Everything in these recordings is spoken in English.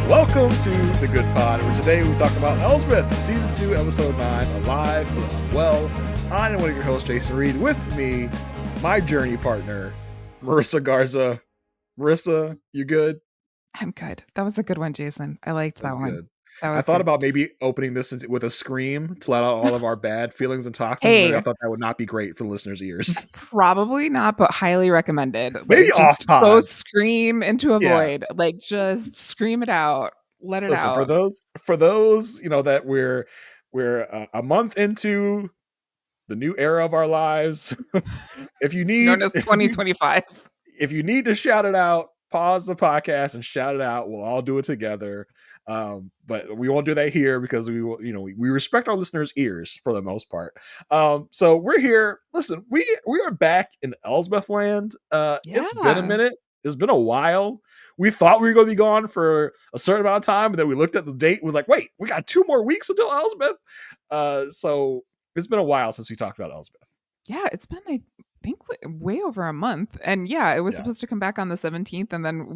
Welcome to The Good Pod, where today we talk about Elsbeth, Season 2, Episode 9, A Live Unwell. I am one of your hosts, Jason Reed. With me, my journey partner, Marissa Garza. Marissa, you good? I'm good. That was a good one, Jason. I liked that That's one. good. That I was thought good. about maybe opening this with a scream to let out all of our bad feelings and toxins, but I Hey, thought that would not be great for the listeners' ears. probably not, but highly recommended. Maybe Like, off just go pod. scream into a Yeah. void. Like, just scream it out. Let it Listen, for out. those, that we're a month into the new era of our lives. if you Known need as if you 2025. if you need to shout it out, pause the podcast and shout it out. We'll all do it together. But we won't do that here because we will, we respect our listeners' ears for the most part. So we're here. Listen, we are back in Elsbeth land. It's been a Yeah. minute. It's been a while. We thought we were going to be gone for a certain amount of time, but then we looked at the date. And was like, wait, we got 2 more weeks until Elsbeth. So it's been a while since we talked about Elsbeth. Yeah, it's been, I think, way over a month. And yeah, it was Yeah. supposed to come back on the 17th. And then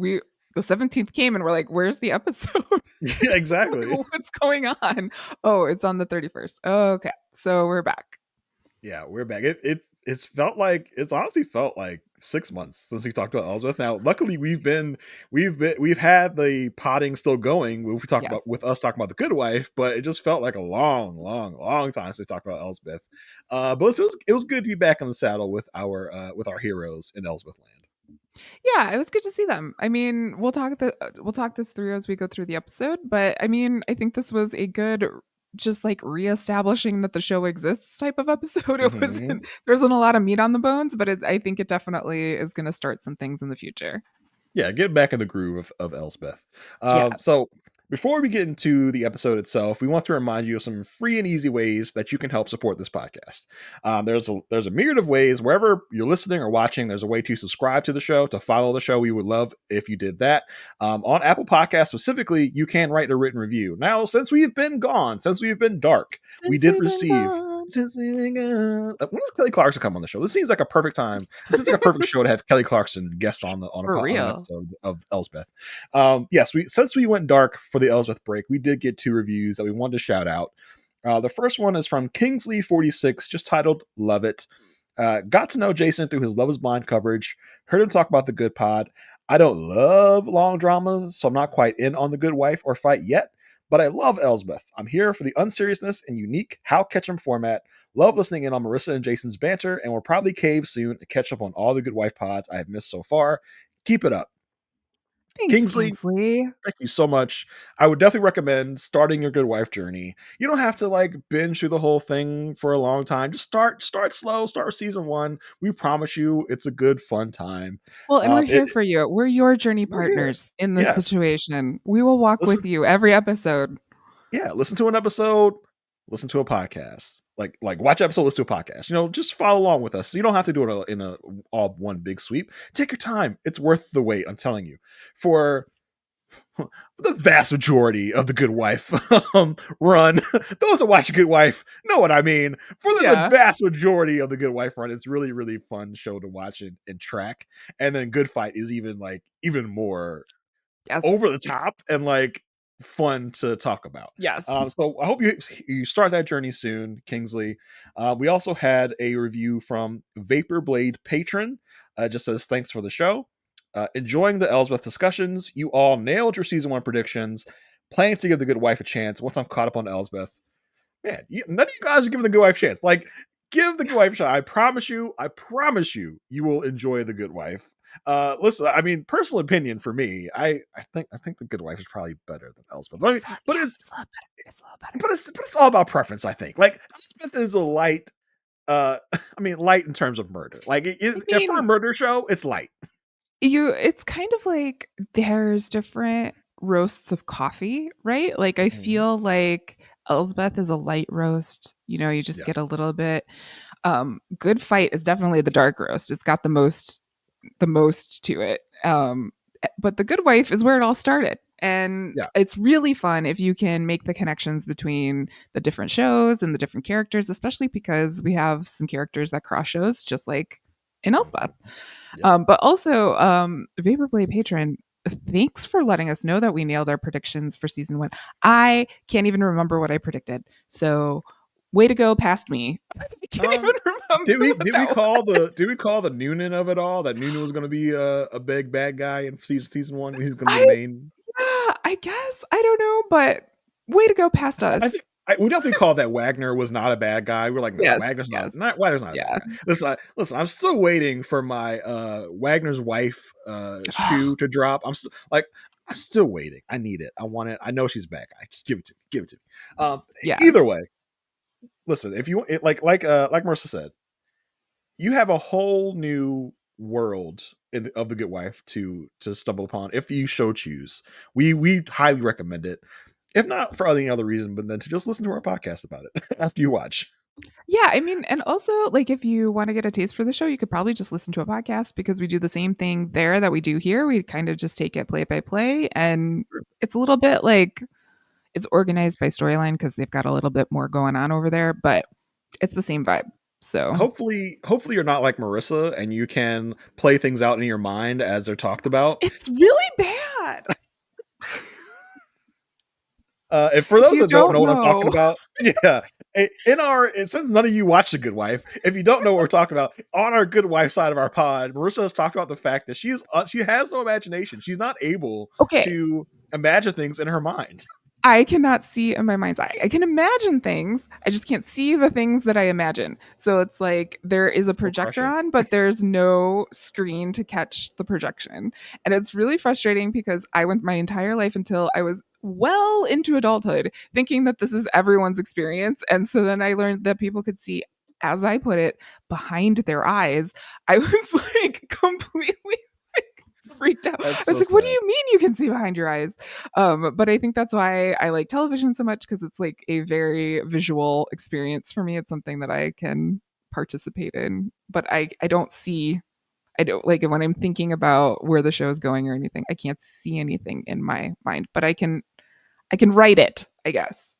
the 17th came and we're like, where's the episode? Yeah, exactly. Like, what's going on? Oh, it's on the 31st. Okay. So we're back. Yeah, we're back. It's honestly felt like 6 months since we talked about Elsbeth. Now, luckily we've had the potting still going. We talk about Yes. with us talking about the Good Wife, but it just felt like a long time since we talked about Elsbeth. But it was good to be back in the saddle with our heroes in Elsbeth land. Yeah, it was good to see them. I mean, we'll talk this through as we go through the episode, but I mean, I think this was a good just like reestablishing that the show exists type of episode. It wasn't Mhm. there wasn't a lot of meat on the bones, but I think it definitely is going to start some things in the future. Yeah, get back in the groove of Elsbeth. Yeah. So before we get into the episode itself, we want to remind you of some free and easy ways that you can help support this podcast. There's a myriad of ways. Wherever you're listening or watching, there's a way to subscribe to the show, to follow the show. We would love if you did that. On Apple Podcasts specifically, you can write a written review. Now, since we've been gone, since we've been dark, we Since did we've been receive. gone. Since we've been gone. When does Kelly Clarkson come on the show? This seems like a perfect time. This seems like a perfect show to have Kelly Clarkson guest on For an real. episode of Elsbeth. Yes, since we went dark for the Elsbeth break, we did get 2 reviews that we wanted to shout out. The first one is from Kingsley46, just titled "Love It." Got to know Jason through his Love Is Blind coverage. Heard him talk about the Good Pod. I don't love long dramas, so I'm not quite in on the Good Wife or Fight yet. But I love Elsbeth. I'm here for the unseriousness and unique How Ketchum format. Love listening in on Marissa and Jason's banter, and we'll probably cave soon to catch up on all the Good Wife pods I have missed so far. Keep it up. Thanks, Kingsley, Kingsley. thank you so much. I would definitely recommend starting your Good Wife journey. You don't have to like binge through the whole thing for a long time. Just start slow. Start with season 1. We promise you, it's a good, fun time. Well, and we're It here for you. We're your journey We're here. partners in this Yes. situation. We will walk Listen, with you every episode. yeah. Listen to an episode. Listen to a podcast. Like watch an episode. Listen to a podcast. Just follow along with us. You don't have to do it in a all one big sweep. Take your time. It's worth the wait. I'm telling you. For the vast majority of the Good Wife run, those that watch Good Wife know what I mean. For the vast majority of the Good Wife run, it's really, really fun show to watch and track. And then Good Fight is even more over the top and like fun to talk about. Yes. So I hope you start that journey soon, Kingsley. We also had a review from Vaporblade Patron. Just says thanks for the show. Enjoying the Elsbeth discussions. You all nailed your season 1 predictions. Planning to give the Good Wife a chance once I'm caught up on Elsbeth. Man, none of you guys are giving the Good Wife a chance. Like, give the Good Wife a shot. I promise you, you will enjoy the Good Wife. Listen, I mean, personal opinion for me, I think the Good Wife is probably better than Elsbeth. But it's a little better. But it's all about preference, I think. Like, Elsbeth is a light. I mean, light in terms of murder. Like, for a murder show, it's light. It's kind of like there's different roasts of coffee, right? Like I feel like Elsbeth is a light roast. You just get a little bit. Good Fight is definitely the dark roast. It's got the most to it. But the Good Wife is where it all started. And it's really fun if you can make the connections between the different shows and the different characters, especially because we have some characters that cross shows, just like in Elsbeth. But also, Vaporblade Patron, thanks for letting us know that we nailed our predictions for season 1. I can't even remember what I predicted. So, way to go past me. I can't even remember what did we that call was. the Noonan of it all? That Noonan was going to be a big bad guy in season 1. He was going to be the I main. Yeah, I guess. I don't know, but way to go past I us. think we definitely called that Wagner was not a bad guy. We're like, no, Yes, yes. Wagner's not a bad Yeah. guy. Listen, I'm still waiting for my Wagner's wife shoe to drop. I'm still waiting. I need it. I want it. I know she's a bad guy. Just give it to me. Give it to me. Yeah. Either way, listen, if you like Marissa said, you have a whole new world of the Good Wife to stumble upon if you so choose. We highly recommend it, if not for any other reason, but then to just listen to our podcast about it after you watch. Yeah, I mean, and also like if you want to get a taste for the show, you could probably just listen to a podcast because we do the same thing there that we do here. We kind of just take it play by play, and it's a little bit like it's organized by storyline because they've got a little bit more going on over there, but it's the same vibe. So Hopefully you're not like Marissa and you can play things out in your mind as they're talked about. it's really bad. And for If those you that don't don't know what I'm talking know, about, yeah, since none of you watch The Good Wife, if you don't know what we're talking about, on our Good Wife side of our pod, Marissa has talked about the fact that she has no imagination. She's not able okay, to imagine things in her mind. I cannot see in my mind's eye. I can imagine things. I just can't see the things that I imagine. So it's like there is a So projector crushing. on, but there's no screen to catch the projection. And it's really frustrating because I went my entire life until I was well into adulthood thinking that this is everyone's experience. And so then I learned that people could see, as I put it, behind their eyes. I was like completely freaked out. I That's was so like, what do sad. you mean you can see behind your eyes? But I think that's why I like television so much because it's like a very visual experience for me. It's something that I can participate in, but I don't see, I don't like when I'm thinking about where the show is going or anything, I can't see anything in my mind, but I can write it, I guess.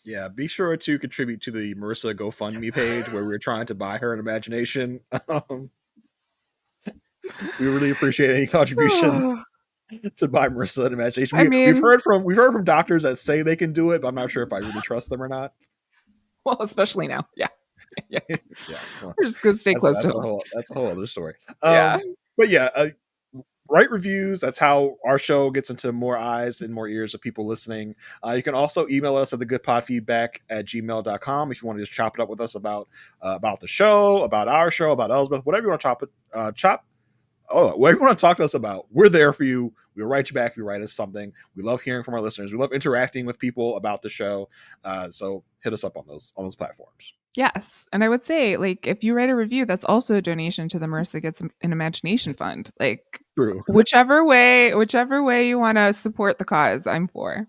Yeah, be sure to contribute to the Marissa GoFundMe page where we're trying to buy her an imagination. We really appreciate any contributions to buy Marissa an imagination. I mean, We've heard from doctors that say they can do it, but I'm not sure if I really trust them or not. well, especially now. Yeah. Yeah. Yeah, well, We're just going to stay close to him. that's a whole other story. Yeah. But yeah, write reviews. That's how our show gets into more eyes and more ears of people listening. You can also email us at thegoodpodfeedback@gmail.com if you want to just chop it up with us about the show, about our show, about Elsbeth, whatever you want to whatever you want to talk to us about. We're there for you. We'll write you back if you write us something. We love hearing from our listeners. We love interacting with people about the show. So hit us up on those platforms. Yes. And I would say, like, if you write a review, that's also a donation to the Marissa Gets an Imagination Fund. Like, True. whichever way you want to support the cause, I'm for.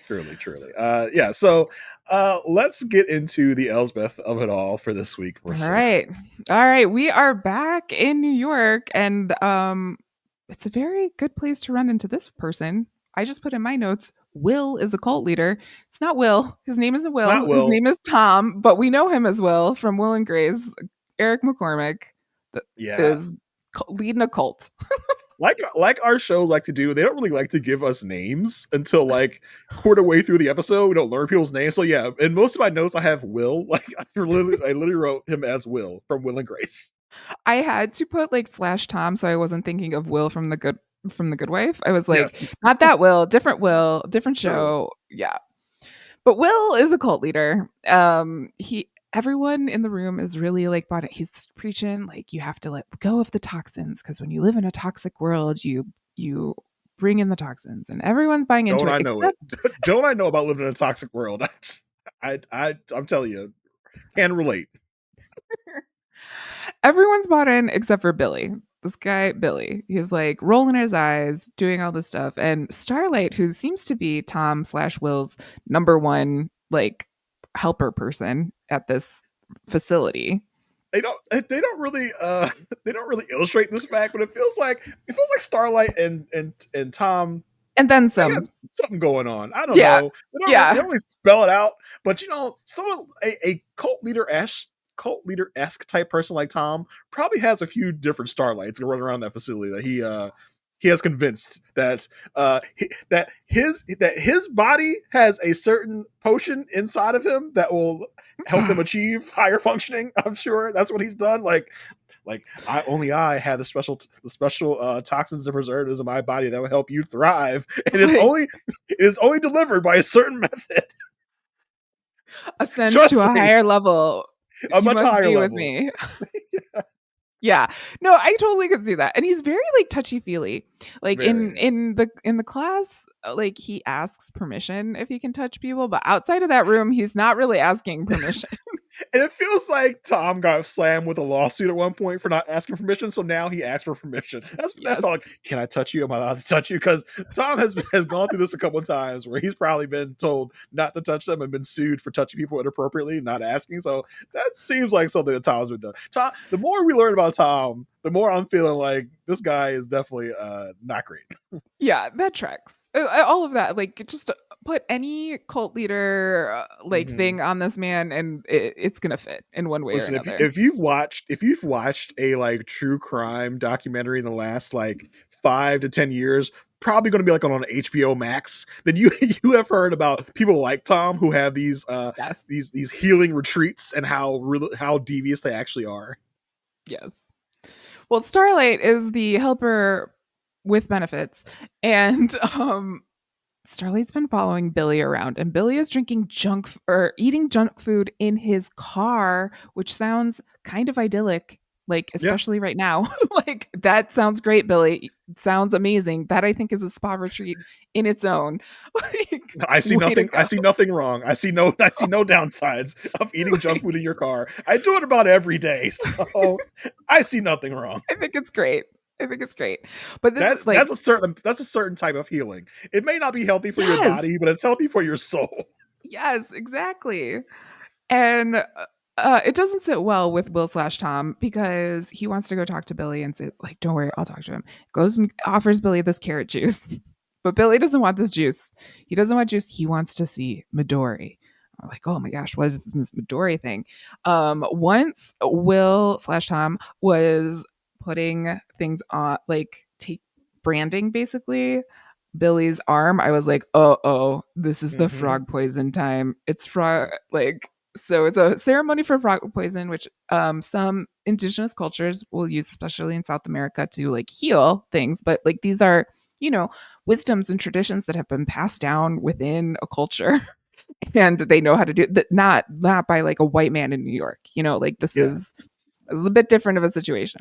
Truly. Yeah. So let's get into the Elsbeth of it all for this week, All Marissa. right. All right. We are back in New York, and it's a very good place to run into this person. I just put in my notes, Will is a cult leader. It's not Will. His name isn't It's not Will. His Will. name is Tom, but we know him as Will from Will and Grace. Eric McCormick that Yeah. is leading a cult. Like our shows like to do, they don't really like to give us names until like quarter way through the episode. We don't learn people's names. So yeah, in most of my notes I have Will. Like I literally wrote him as Will from Will and Grace. I had to put like slash Tom so I wasn't thinking of Will from the Good Wife. I was like, Yes. not that Will, different True. show. Yeah. But Will is a cult leader. He everyone in the room is really like bought it. He's preaching like you have to let go of the toxins because when you live in a toxic world, you bring in the toxins, and everyone's buying into Don't it I know it? except Don't I know about living in a toxic world? I'm telling you, can relate. everyone's bought in except for Billy. This guy, Billy, he's like rolling his eyes, doing all this stuff. And Starlight, who seems to be Tom slash Will's number one, like, helper person at this facility. They don't really they don't really illustrate this fact, but it feels like Starlight and Tom, And then they got some. something going on. I don't Yeah. know. They Yeah. don't really spell it out, but someone a cult leader esque type person like Tom probably has a few different Starlights running around that facility that he has convinced that that his body has a certain potion inside of him that will help him achieve higher functioning. I'm sure that's what he's done. Like I had the special toxins and preservatives in my body that will help you thrive, and Like it is only delivered by a certain method. ascend to Trust a me, higher level. a You much must higher be with level. me. Yeah. No, I totally could see that. And he's very like touchy-feely. Like Very. in the class, like he asks permission if he can touch people, but outside of that room, he's not really asking permission. And it feels like Tom got slammed with a lawsuit at one point for not asking permission, so now he asked for permission. That's what that Yes. felt like. Can I touch you? Am I allowed to touch you? Because Tom has gone through this a couple of times where he's probably been told not to touch them and been sued for touching people inappropriately, not asking. So that seems like something that Tom's been done. Tom, the more we learn about Tom, the more I'm feeling like this guy is definitely not great. Yeah, that tracks. All of that, like just put any cult leader like Mm-hmm. thing on this man, and it's gonna fit in one way or Listen, another. if you've watched a like true crime documentary in the last like 5 to 10 years, probably going to be like on HBO Max, then you you have heard about people like Tom who have Yes, these healing retreats and how devious they actually are. yes. Well, Starlight is the helper with benefits, and Starlight's been following Billy around, and Billy is drinking or eating junk food in his car, which sounds kind of idyllic, like Yeah, especially right now. Like that sounds great, Billy. Sounds amazing. That I think is a spa retreat in its own. Like I see way to nothing. I go. see nothing wrong. I see no downsides of eating junk Like, food in your car. I do it about every day, so I see nothing wrong. I think it's great. I think it's great. But this is like That's a certain type of healing. It may not be healthy for your yes. body, but it's healthy for your soul. Yes, exactly. And it doesn't sit well with Will slash Tom because he wants to go talk to Billy and says, like, don't worry, I'll talk to him. Goes and offers Billy this carrot juice. But Billy doesn't want this juice. He doesn't want juice. He wants to see Midori. I'm like, oh my gosh, what is this Midori thing? Once Will slash Tom was putting things on, like, take branding basically Billy's arm, I was like, oh, this is the Mm-hmm. frog poison time. It's frog like so it's a ceremony for frog poison, which some indigenous cultures will use, especially in South America, to like heal things. But like these are, you know, wisdoms and traditions that have been passed down within a culture and they know how to do that, not by like a white man in New York. You know, like Yeah. this is a bit different of a situation.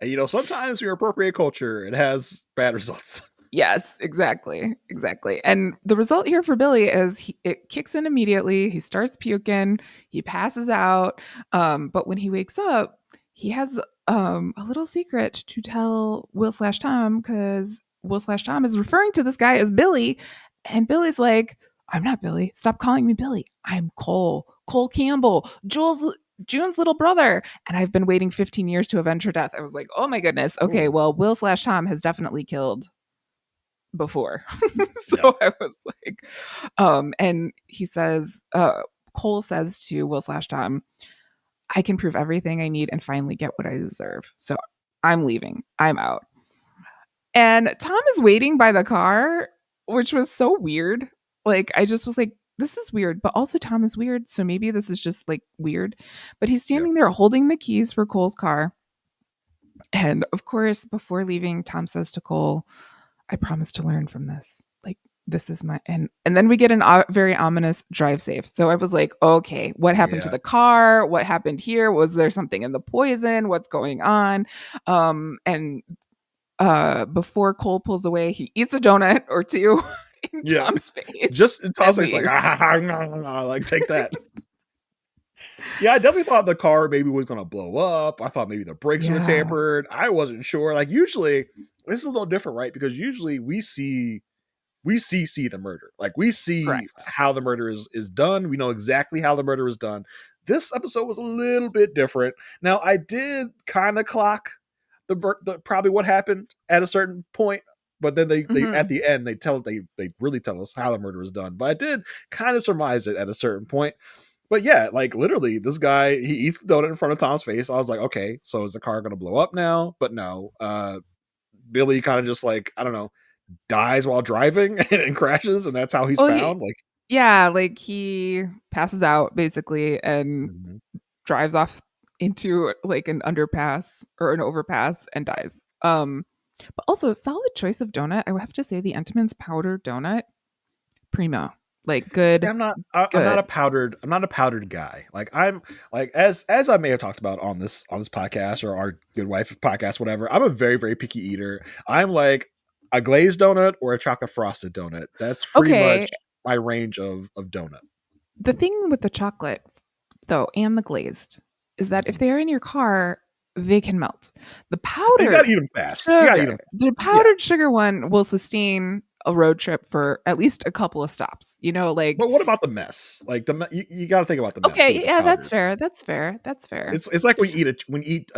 And sometimes your appropriate culture, it has bad results. Yes, exactly. Exactly. And the result here for Billy is it kicks in immediately. He starts puking, he passes out. But when he wakes up, he has a little secret to tell Will slash Tom because Will slash Tom is referring to this guy as Billy. And Billy's like, I'm not Billy. Stop calling me Billy. I'm Cole Campbell, June's little brother. And I've been waiting 15 years to avenge her death. I was like, oh my goodness. Okay, Ooh. well, Will slash Tom has definitely killed before. Yeah. So I was like, and he says, Cole says to Will slash Tom, I can prove everything I need and finally get what I deserve. So I'm leaving. I'm out. And Tom is waiting by the car, which was so weird. Like, I just was like, this is weird, but also Tom is weird. So maybe this is just like weird. But he's Yeah. standing there holding the keys for Cole's car. And of course, before leaving, Tom says to Cole, I promise to learn from this. Like this is my and then we get an very ominous drive safe. So I was like, okay, what happened to Yeah. the car? What happened here? Was there something in the poison? What's going on? And before Cole pulls away, he eats a donut or two in Yeah. Tom's face. Just And toss it's like, leaves. like take that. Yeah, I definitely thought the car maybe was gonna blow up. I thought maybe the brakes were Yeah. tampered. I wasn't sure. Like usually, this is a little different, right? Because usually we see the murder. Like we see Correct. how the murder is done. We know exactly how the murder is done. This episode was a little bit different. Now I did kind of clock the probably what happened at a certain point, but then they at Mm-hmm. the end they really tell us how the murder was done. But I did kind of surmise it at a certain point. But yeah, like literally, this guy he eats the donut in front of Tom's face. I was like, okay, so is the car gonna blow up now? But no. Billy kind of just like, I don't know, dies while driving and crashes, and that's how he's Well, found. Like, yeah, like he passes out basically and mhm. drives off into like an underpass or an overpass and dies. But also solid choice of donut. I would have to say the Entenmann's powdered donut, primo. Like See, good, I'm not good. a powdered guy. Like, I'm like, as I may have talked about on this podcast or our Good Wife podcast, whatever. I'm a very, very picky eater. I'm like a glazed donut or a chocolate frosted donut. That's pretty much Okay, my range of donut. the thing with the chocolate though and the glazed is that if Mhm. they're in your car, they can melt. The You powdered gotta eat them fast. You gotta eat sugar, them the fast. Yeah. powdered sugar one will sustain a road trip for at least a couple of stops. You know, like But what about the mess? Like you got to think about the mess too okay, with the yeah, that's powder. fair. That's fair. That's fair. It's like when you eat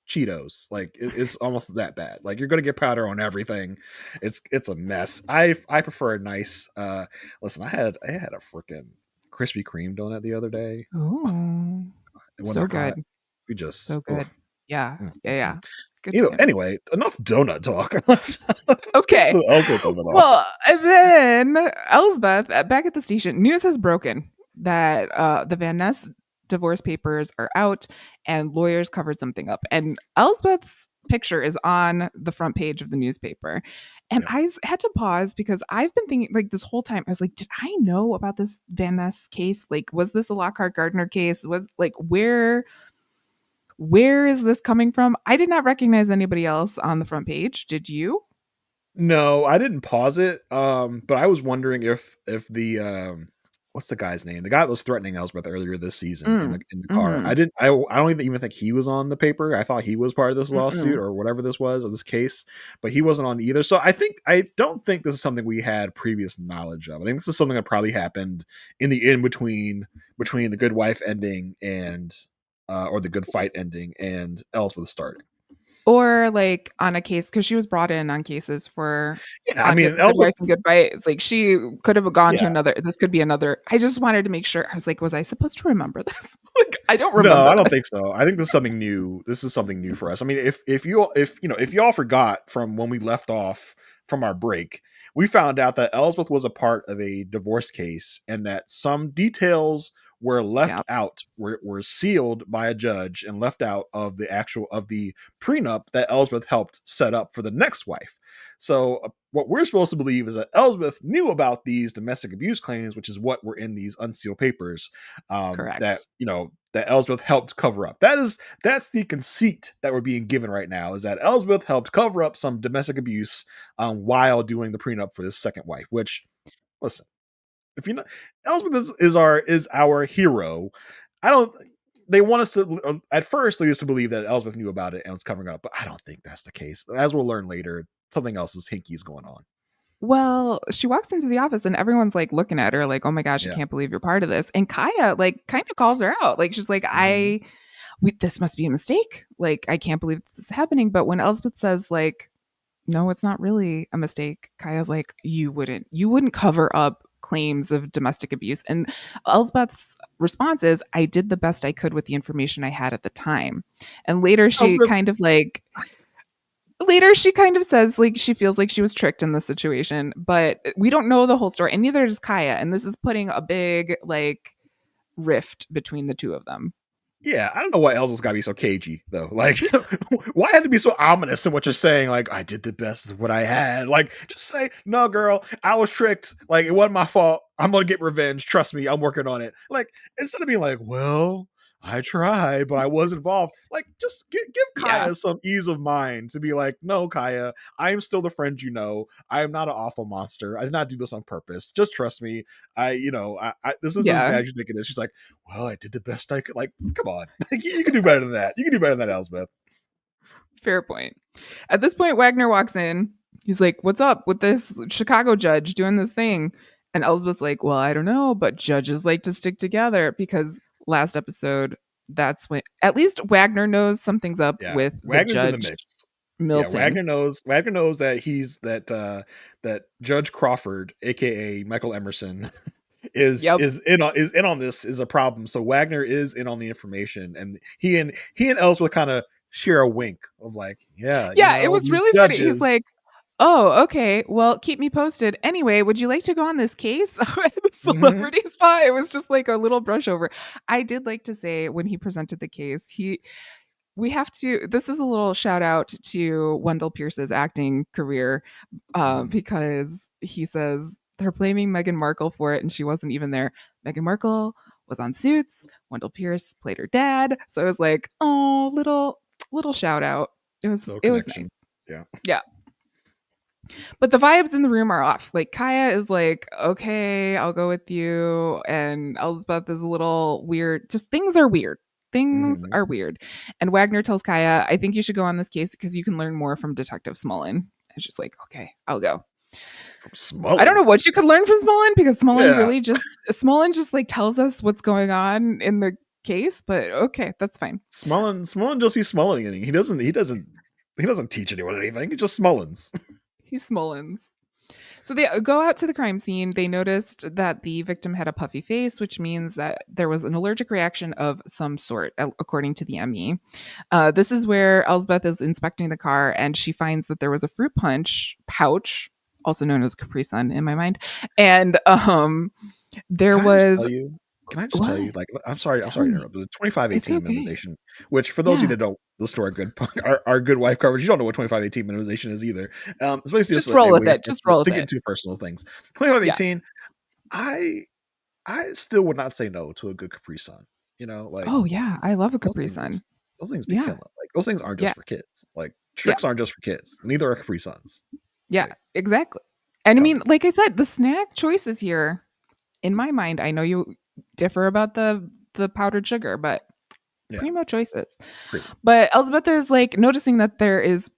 Cheetos. Like, it's almost that bad. Like, you're gonna get powder on everything. It's a mess. I prefer a nice. Listen, I had a freaking Krispy Kreme donut the other day. Oh, When they're so hot, good. we just So good. Yeah. mm, Yeah, mm, yeah. mm. Good times. Anyway, enough donut talk. Let's get to Okay. the Elsbeth of it all. Well, and then Elsbeth, back at the station, news has broken that the Van Ness divorce papers are out and lawyers covered something up. And Elsbeth's picture is on the front page of the newspaper. And Yep. had to pause because I've been thinking, like, this whole time, I was like, did I know about this Van Ness case? Like, was this a Lockhart Gardner case? Was like, where is this coming from? I did not recognize anybody else on the front page. Did you? No, I didn't pause it. But I was wondering if the what's the guy's name? The guy that was threatening Elsbeth earlier this season Mm. in the car. Mm-hmm. I don't even think he was on the paper. I thought he was part of this lawsuit Mm-mm. or whatever this was or this case, but he wasn't on either. So I don't think this is something we had previous knowledge of. I think this is something that probably happened in the in between the Good Wife ending and or the Good Fight ending and Elsbeth starting. Or like on a case because she was brought in on cases for Yeah, I on mean good Elsbeth. wife and good fight. It's like she could have gone to Yeah, another. This could be another. I just wanted to make sure. I was like, was I supposed to remember this? Like, I don't no, remember I don't this. think so. I think this is something new. This is something new for us. I mean, if y'all forgot from when we left off from our break, we found out that Elsbeth was a part of a divorce case and that some details were left Yeah, out, were sealed by a judge and left out of the prenup that Elsbeth helped set up for the next wife. So what we're supposed to believe is that Elsbeth knew about these domestic abuse claims, which is what were in these unsealed papers, that correct. that Elsbeth helped cover up. That's the conceit that we're being given right now, is that Elsbeth helped cover up some domestic abuse while doing the prenup for this second wife. Which, listen, if you know, Elsbeth is our hero. I don't. They want us to at first lead us to believe that Elsbeth knew about it and was covering it up, but I don't think that's the case. As we'll learn later, something else is hinky is going on. Well, she walks into the office and everyone's like looking at her like, "Oh my gosh, I Yeah. can't believe you're part of this." And Kaya like kind of calls her out. Like she's like, Mhm. this must be a mistake. Like I can't believe this is happening." But when Elspeth says like, "No, it's not really a mistake," Kaya's like, you wouldn't cover up claims of domestic abuse." And Elspeth's response is, "I did the best I could with the information I had at the time." And Elsbeth, later she kind of says like she feels like she was tricked in this situation, but we don't know the whole story, and neither does Kaya. And this is putting a big like rift between the two of them. yeah, I don't know why Elsbeth's got to be so cagey though. Like, why have to be so ominous in what you're saying? Like, I did the best of what I had. Like, just say, no, girl, I was tricked. Like, it wasn't my fault. I'm gonna get revenge. Trust me, I'm working on it. Like, instead of being like, well, I tried, but I was involved. Like, just give Yeah. Kaya some ease of mind to be like, no, Kaya, I am still the friend you know. I am not an awful monster. I did not do this on purpose. Just trust me. This isn't as Yeah. bad as you think it is. She's like, well, I did the best I could. Like, come on. You can do better than that. You can do better than that, Elsbeth. Fair point. At this point, Wagner walks in. He's like, "What's up with this Chicago judge doing this thing?" And Elizabeth's like, "Well, I don't know, but judges like to stick together because last episode, that's when at least Wagner knows something's up Yeah. with the Wagner's in the judge mix. Yeah, Milton." Wagner knows that that Judge Crawford, aka Michael Emerson, Yep. is in on this is a problem. So Wagner is in on the information, and he and Elsbeth kind of share a wink of like, yeah, Yeah, it was these really funny. He's judges. like, "Oh, okay. Well, keep me posted. Anyway, would you like to go on this case?" The Mhm. celebrity spot. It was just like a little brush over. I did like to say when he presented the case, we have to. This is a little shout out to Wendell Pierce's acting career, Mhm. because he says they're blaming Meghan Markle for it, and she wasn't even there. Meghan Markle was on Suits. Wendell Pierce played her dad, so it was like, oh, little shout out. Little It was connection. nice. Yeah. Yeah. But the vibes in the room are off. Like Kaya is like, okay, I'll go with you. And Elsbeth is a little weird. Just things are weird. Things Mhm. are weird. And Wagner tells Kaya, I think you should go on this case because you can learn more from Detective Smullen. And she's like, okay, I'll go. From I don't Smullen. know what you could learn from Smullen because Yeah. Smullen just like tells us what's going on in the case, but okay, that's fine. Smullen just be Smullening. He doesn't teach anyone anything. He just Smullens. He's Smullens. So they go out to the crime scene. They noticed that the victim had a puffy face, which means that there was an allergic reaction of some sort, according to the ME. This is where Elsbeth is inspecting the car and she finds that there was a fruit punch pouch, also known as Capri Sun in my mind. And there Can I just tell was you? Can I just tell you? what? Like, I'm Tell sorry to me. interrupt. The It's 2518 okay. minimization, which for those of you Yeah. that don't listen to our our good wife coverage, you don't know what 2518 minimization is either. It's basically just Just a roll with way it. for us Just roll with to get it. into personal things. Yeah. 2518, I I still would not say no to a good Capri Sun. Like Oh yeah. I love a those Capri things, Sun. those things be Yeah. killing. Like those things aren't just Yeah. for kids. Like Yeah. tricks aren't just for kids. Neither are Capri Suns. Yeah. Like Exactly. And I telling mean, you, like I said, the snack choices here in my mind, I know you differ about the powdered sugar, but yeah, primo choices. primo. But Elizabeth is like noticing that there is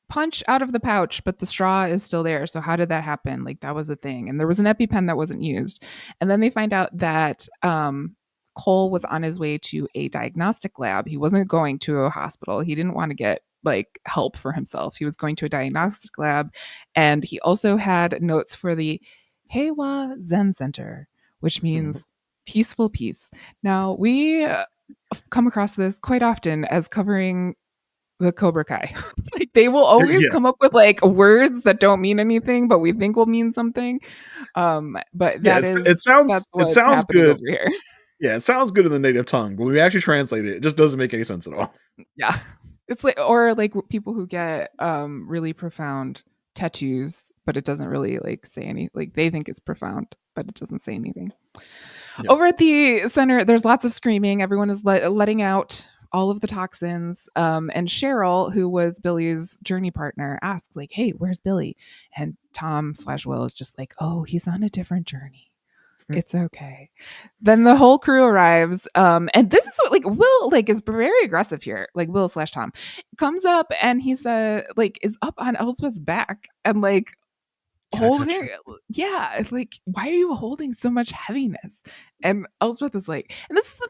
punch out of the pouch, but the straw is still there. So how did that happen? Like that was a thing, and there was an EpiPen that wasn't used. And then they find out that Cole was on his way to a diagnostic lab. He wasn't going to a hospital. He didn't want to get like help for himself. He was going to a diagnostic lab, and he also had notes for the Heiwa Zen Center, which means peaceful peace. Now we come across this quite often as covering the Cobra Kai. Like they will always Yeah, come up with like words that don't mean anything, but we think will mean something. But yeah. It that's sounds it what's sounds happening good. over here. Yeah, it sounds good in the native tongue, but when we actually translate it, it just doesn't make any sense at all. Yeah. It's like or like people who get really profound tattoos, but it doesn't really like say any like they think it's profound, but it doesn't say anything. Yeah. Over at the center, there's lots of screaming. Everyone is letting out all of the toxins. And Cheryl, who was Billy's journey partner, asks, like, hey, where's Billy? And Tom slash Will is just like, oh, he's on a different journey. It's okay. Then the whole crew arrives. And this is what like Will like is very aggressive here. Like Will slash Tom comes up and he said like is up on Elsbeth's back and like Can I touch holding you? yeah like why are you holding so much heaviness and Elspeth is like and this is the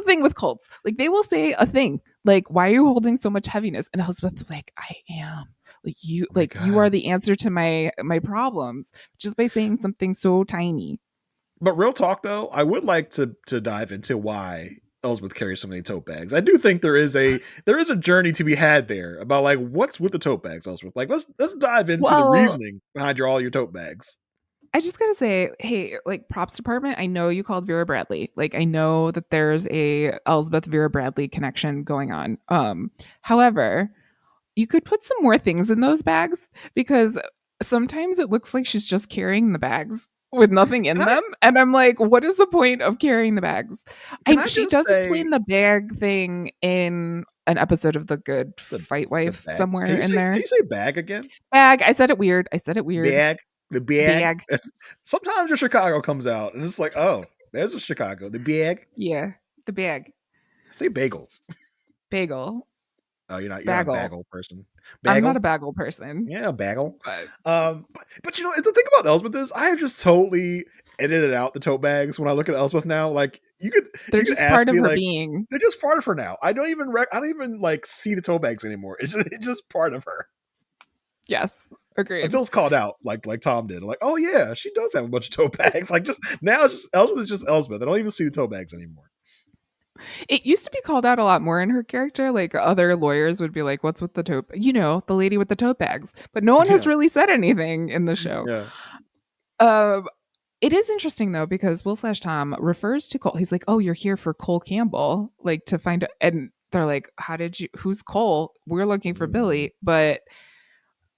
thing with cults like they will say a thing like why are you holding so much heaviness and Elspeth is like I am Oh my like you god. are the answer to my problems just by saying something so tiny. But real talk though, I would like to dive into why Elsbeth carries so many tote bags. I do think there is a journey to be had there about like what's with the tote bags, Elsbeth. Like let's dive into the Well, reasoning behind all your tote bags. I just gotta say, hey, like props department. I know you called Vera Bradley. Like I know that there's a Elsbeth Vera Bradley connection going on. However, you could put some more things in those bags because sometimes it looks like she's just carrying the bags with nothing Can in I them. And I'm like, what is the point of carrying the bags? can I She just does say explain the bag thing in an episode of The Good the Fight the Wife bag? somewhere in there. Can you say bag again? Bag. I said it weird. I said it weird. Bag. The bag. Bag. Sometimes your Chicago comes out and it's like, oh, there's a Chicago. The bag. Yeah. The bag. Say bagel. Bagel. Oh, you're not a Bagel. bagel person. I'm not Bagel? a bagel person. Yeah, bagel. But But the thing about Elsbeth is I have just totally edited out the tote bags when I look at Elsbeth now. Like they're you could just ask part of me her like being. they're just part of her now. I don't even like see the tote bags anymore. It's just part of her Yes. Agreed. until it's called out like Tom did. Like, oh yeah, she does have a bunch of tote bags. Like just now, it's just Elsbeth is just Elsbeth. I don't even see the tote bags anymore. It used to be called out a lot more in her character. Like other lawyers would be like, "What's with the tote? You know, the lady with the tote bags." But no one has Yeah, really said anything in the show. yeah, Um, it is interesting though because Will slash Tom refers to Cole. He's like, "Oh, you're here for Cole Campbell," like to find. And they're like, "How did you? Who's Cole? We're looking for Mhm. Billy." But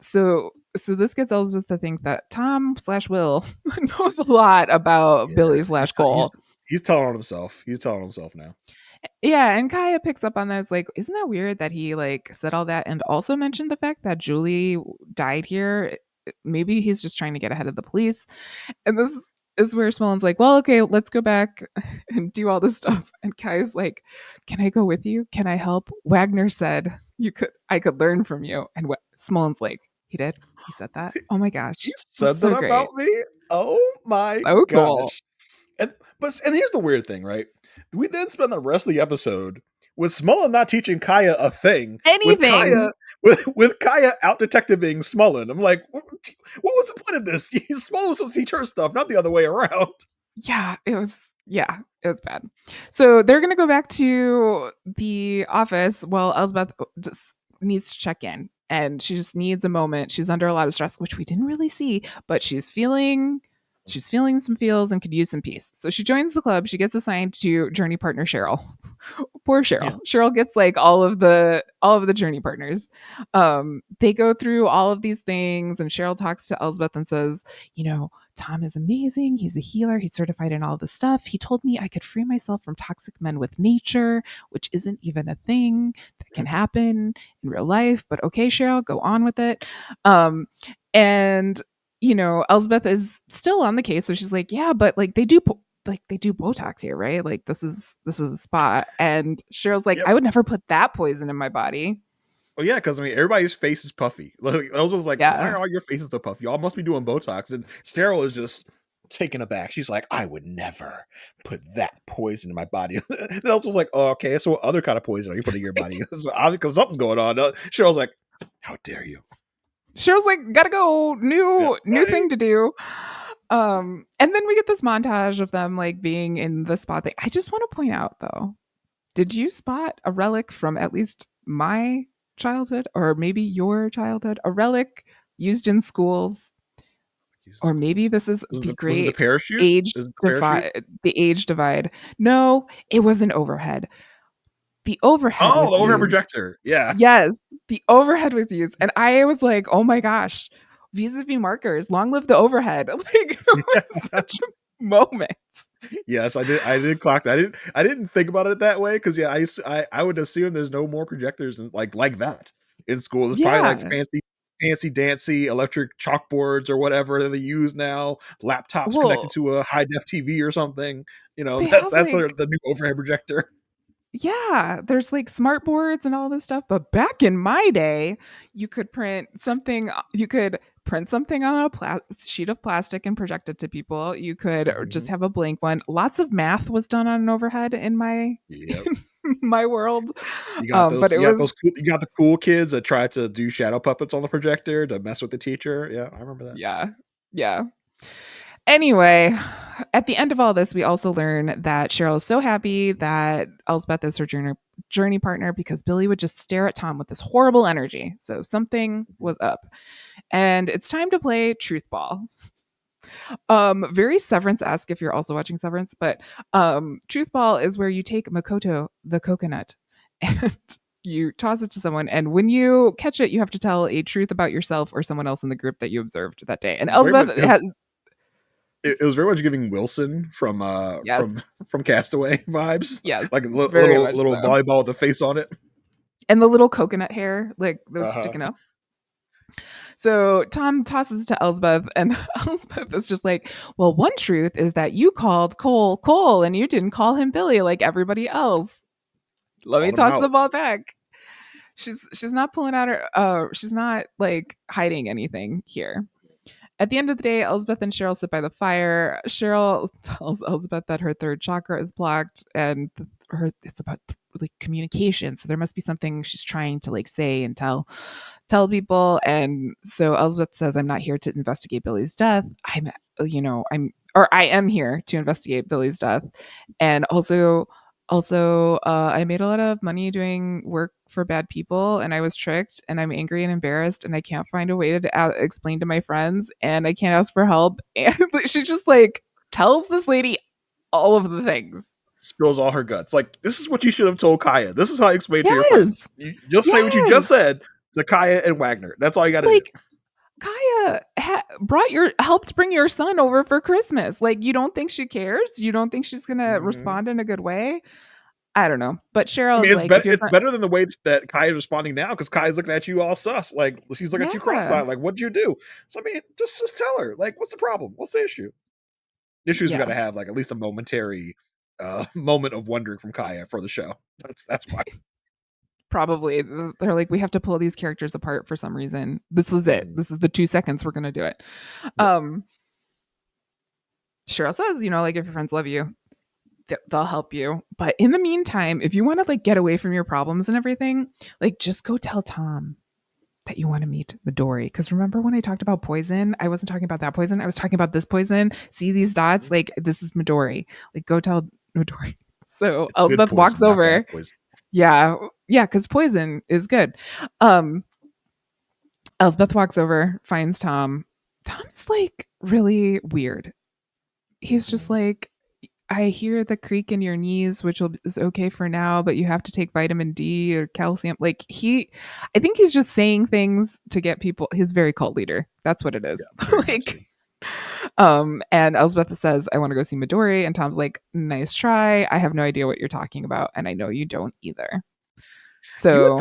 so this gets Elizabeth to think that Tom slash Will knows a lot about Yeah. Billy slash Cole. He's telling on himself. He's telling himself now. Yeah, and Kaya picks up on this. Like, isn't that weird that he like said all that and also mentioned the fact that Julie died here? Maybe he's just trying to get ahead of the police. And this is where Smollen's like, "Well, okay, let's go back and do all this stuff." And Kaya's like, "Can I go with you? Can I help?" Wagner said, I could learn from you." And Smollen's like, "He did? He said that? Oh my gosh, He this is said that so great, about me. Oh my so cool." gosh. And here's the weird thing, right? We then spend the rest of the episode with Smullen not teaching Kaya a thing, with Anything. Kaya with Kaya out detectiving Smullen. I'm like, what was the point of this? Smullen was supposed to teach her stuff, not the other way around. Yeah, it was bad. So they're gonna go back to the office. Well, Elsbeth just needs to check in, and she just needs a moment. She's under a lot of stress, which we didn't really see, but she's feeling some feels and could use some peace. So she joins the club. She gets assigned to journey partner Cheryl. Poor Yeah. Cheryl. Cheryl gets like all of the journey partners. They go through all of these things, and Cheryl talks to Elsbeth and says, Tom is amazing. He's a healer. He's certified in all this stuff. He told me I could free myself from toxic men with nature, which isn't even a thing that can happen in real life. But okay, Cheryl, go on with it. And Elsbeth is still on the case, so she's like, yeah, but like they do Botox here, right? Like this is a spot. And Cheryl's like, Yep. I would never put that poison in my body. Oh yeah, because I mean everybody's face is puffy. Like Elsa was like, "Why Yeah. are all your faces so puffy? Y'all must be doing Botox." And Cheryl is just taken aback. She's like, "I would never put that poison in my body." And Elsa was like, "Oh, okay. So what other kind of poison are you putting in your body?" So because something's going on. Cheryl's like, "How dare you?" Cheryl's like, gotta go, Yeah, new right. thing to do. And then we get this montage of them like being in the spot thing. I just want to point out though, did you spot a relic from at least my childhood or maybe your childhood? A relic used in schools, or maybe this is the Was it the great parachute? age Is it the parachute? divide. The age divide. No, it was an overhead. The overhead Oh, the was overhead used. projector. Yeah. Yes, the overhead was used, and I was like, "Oh my gosh, vis-a-vis markers, long live the overhead!" Like it was such a moment. Yes, I did. I did clock that. I didn't think about it that way because yeah, I would assume there's no more projectors like that in school. There's probably like Yeah. fancy dancy electric chalkboards or whatever that they use now. Laptops connected Well, to a high def TV or something. they That have that's like the new overhead projector. yeah, there's like smart boards and all this stuff. But back in my day, you could print something on a sheet of plastic and project it to people. You could just Mhm. have a blank one. Lots of math was done on an overhead in my Yep. my world. You got But those. it You got was those. You got the cool kids that try to do shadow puppets on the projector to mess with the teacher. Yeah, I remember that. yeah. Yeah. Anyway, at the end of all this, we also learn that Cheryl is so happy that Elsbeth is her journey partner because Billy would just stare at Tom with this horrible energy. So something was up. And it's time to play Truth Ball. Very Severance-esque if you're also watching Severance, but Truth Ball is where you take Makoto, the coconut, and you toss it to someone. And when you catch it, you have to tell a truth about yourself or someone else in the group that you observed that day. And It's very much. Elsbeth has, It was very much giving Wilson from yes, from Castaway vibes, yes, like a very much little so. volleyball with a face on it. And the little coconut hair, like that was Uh-huh. sticking up. So Tom tosses to Elsbeth, and Elsbeth is just like, well, one truth is that you called Cole Cole and you didn't call him Billy like everybody else. Let me Called him toss the out. ball back. She's not pulling out her she's not like hiding anything here. At the end of the day, Elsbeth and Cheryl sit by the fire. Cheryl tells Elsbeth that her third chakra is blocked and it's about like communication. So there must be something she's trying to like say and tell people. And so Elsbeth says, I'm not here to investigate Billy's death. I am here to investigate Billy's death. And also Also, I made a lot of money doing work for bad people and I was tricked and I'm angry and embarrassed and I can't find a way to explain to my friends and I can't ask for help. And she just like tells this lady all of the things. Spills all her guts. Like, this is what you should have told Kaya. This is how I explain to your friends. Yes. You just say what you Yes. just said to Kaya and Wagner. That's all you got to do. Like, Kaya helped bring your son over for Christmas. Like, you don't think she cares? You don't think she's gonna respond in a good way? I don't know. But I Cheryl is mean, like, if you're it's better than the way that Kaya's responding now, because Kaya's looking at you all sus. Like, she's looking at you yeah, cross-eyed. Like, what'd you do? So, I mean, just tell her. Like, what's the problem? What's the issue? The issue is we got yeah, to have, like, at least a momentary moment of wondering from Kaya for the show. That's why. probably. They're like, we have to pull these characters apart for some reason. This is it. Mhm. This is the 2 seconds we're gonna do it. Yep. Cheryl says, like if your friends love you, they'll help you. But in the meantime, if you want to like get away from your problems and everything, like just go tell Tom that you want to meet Midori. Because remember when I talked about poison, I wasn't talking about that poison. I was talking about this poison. See these dots? Like this is Midori. Like go tell Midori. So It's good Elsbeth walks poison, not bad over. poison. Yeah. Yeah. Because poison is good. Elsbeth walks over, finds Tom. Tom's like really weird. He's just like, I hear the creak in your knees, which is okay for now, but you have to take vitamin D or calcium. Like I think he's just saying things to get people. He's very cult leader. That's what it is. Yeah, very much like, so. and Elsbeth says, I want to go see Midori. And Tom's like, nice try. I have no idea what you're talking about. And I know you don't either. So